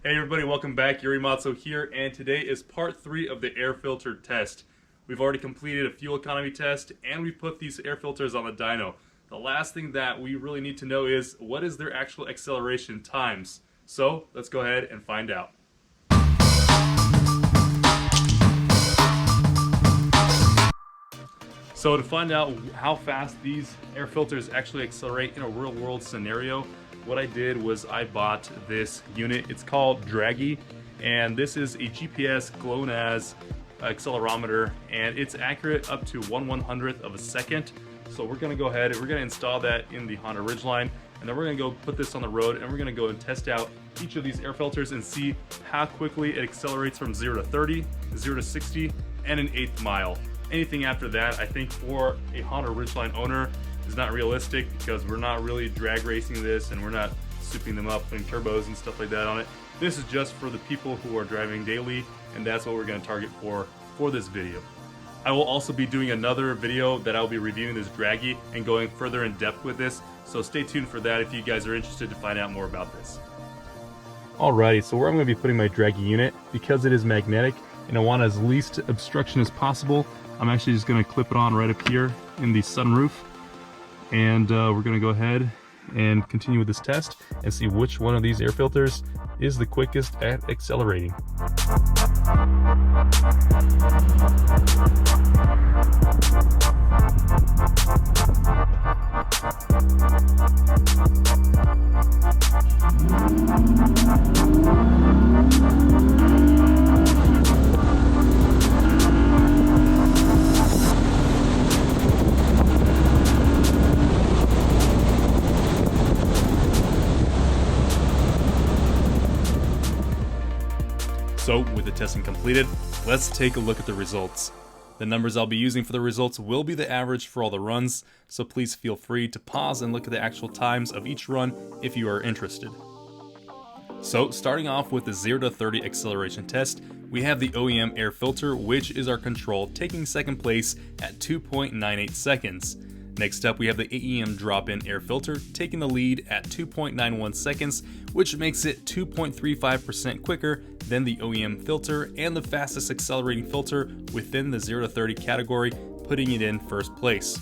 Hey everybody, welcome back. Yuri Matzo here, and today is part 3 of the air filter test. We've already completed a fuel economy test, and we've put these air filters on the dyno. The last thing that we really need to know is, what is their actual acceleration times? So, let's go ahead and find out. So to find out how fast these air filters actually accelerate in a real world scenario, what I did was I bought this unit. It's called Draggy, and this is a GPS Glonass Accelerometer, and it's accurate up to 1/100th of a second. So we're gonna go ahead and we're gonna install that in the Honda Ridgeline, and then we're gonna go put this on the road, and we're gonna go and test out each of these air filters and see how quickly it accelerates from 0 to 30, 0 to 60, and an 1/8 mile. Anything after that, I think for a Honda Ridgeline owner, is not realistic, because we're not really drag racing this and we're not souping them up, putting turbos and stuff like that on it. This is just for the people who are driving daily, and that's what we're going to target for this video. I will also be doing another video that I'll be reviewing this Draggy and going further in depth with this, so stay tuned for that if you guys are interested to find out more about this. Alrighty, so where I'm going to be putting my Draggy unit, because it is magnetic and I want as least obstruction as possible, I'm actually just going to clip it on right up here in the sunroof. And we're going to go ahead and continue with this test and see which one of these air filters is the quickest at accelerating. So, with the testing completed, let's take a look at the results. The numbers I'll be using for the results will be the average for all the runs, so please feel free to pause and look at the actual times of each run if you are interested. So, starting off with the 0 to 30 acceleration test, we have the OEM air filter, which is our control, taking second place at 2.98 seconds. Next up, we have the AEM drop-in air filter taking the lead at 2.91 seconds, which makes it 2.35% quicker than the OEM filter and the fastest accelerating filter within the 0 to 30 category, putting it in first place.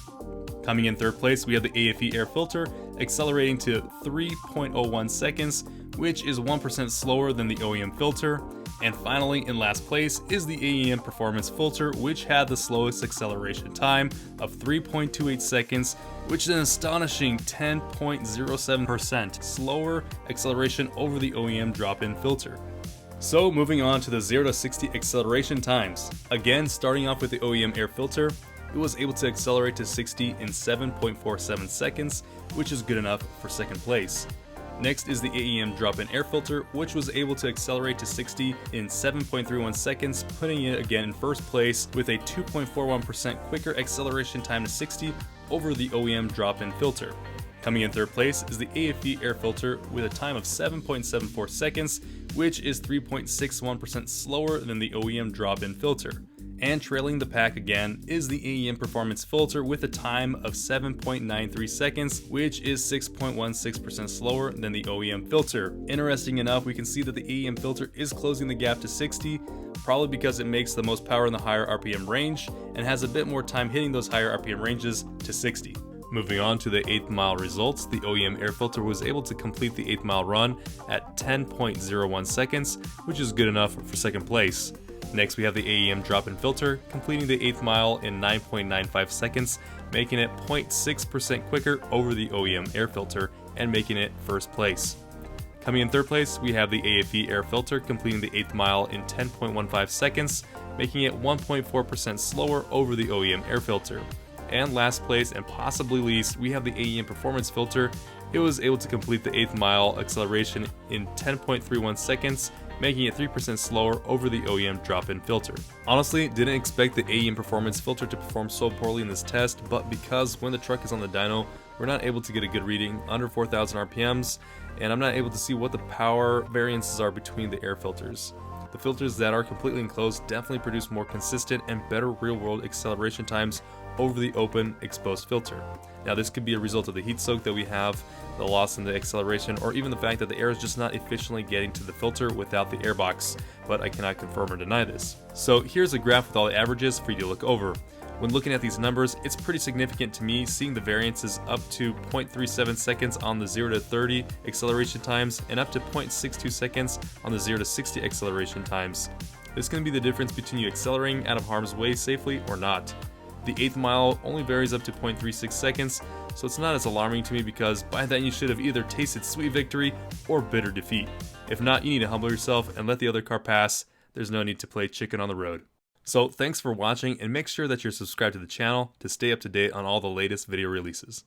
Coming in third place, we have the AFE air filter accelerating to 3.01 seconds, which is 1% slower than the OEM filter. And finally, in last place is the AEM performance filter, which had the slowest acceleration time of 3.28 seconds, which is an astonishing 10.07% slower acceleration over the OEM drop-in filter. So moving on to the 0 to 60 acceleration times. Again, starting off with the OEM air filter, it was able to accelerate to 60 in 7.47 seconds, which is good enough for second place. Next is the AEM drop-in air filter, which was able to accelerate to 60 in 7.31 seconds, putting it again in first place with a 2.41% quicker acceleration time to 60 over the OEM drop-in filter. Coming in third place is the AFE air filter with a time of 7.74 seconds, which is 3.61% slower than the OEM drop-in filter. And trailing the pack again is the AEM performance filter with a time of 7.93 seconds, which is 6.16% slower than the OEM filter. Interesting enough, we can see that the AEM filter is closing the gap to 60, probably because it makes the most power in the higher RPM range and has a bit more time hitting those higher RPM ranges to 60. Moving on to the 8th mile results, the OEM air filter was able to complete the 8th mile run at 10.01 seconds, which is good enough for second place. Next, we have the AEM drop-in filter, completing the 8th mile in 9.95 seconds, making it 0.6% quicker over the OEM air filter and making it first place. Coming in third place, we have the AFE air filter, completing the 8th mile in 10.15 seconds, making it 1.4% slower over the OEM air filter. And last place, and possibly least, we have the AEM performance filter. It was able to complete the 8th mile acceleration in 10.31 seconds, making it 3% slower over the OEM drop-in filter. Honestly, didn't expect the AEM performance filter to perform so poorly in this test, but because when the truck is on the dyno, we're not able to get a good reading under 4,000 RPMs, and I'm not able to see what the power variances are between the air filters. The filters that are completely enclosed definitely produce more consistent and better real-world acceleration times over the open exposed filter. Now this could be a result of the heat soak that we have, the loss in the acceleration, or even the fact that the air is just not efficiently getting to the filter without the airbox, but I cannot confirm or deny this. So here's a graph with all the averages for you to look over. When looking at these numbers, it's pretty significant to me seeing the variances up to 0.37 seconds on the 0 to 30 acceleration times and up to 0.62 seconds on the 0 to 60 acceleration times. This can be the difference between you accelerating out of harm's way safely or not. The 8th mile only varies up to 0.36 seconds, so it's not as alarming to me because by then you should have either tasted sweet victory or bitter defeat. If not, you need to humble yourself and let the other car pass. There's no need to play chicken on the road. So thanks for watching, and make sure that you're subscribed to the channel to stay up to date on all the latest video releases.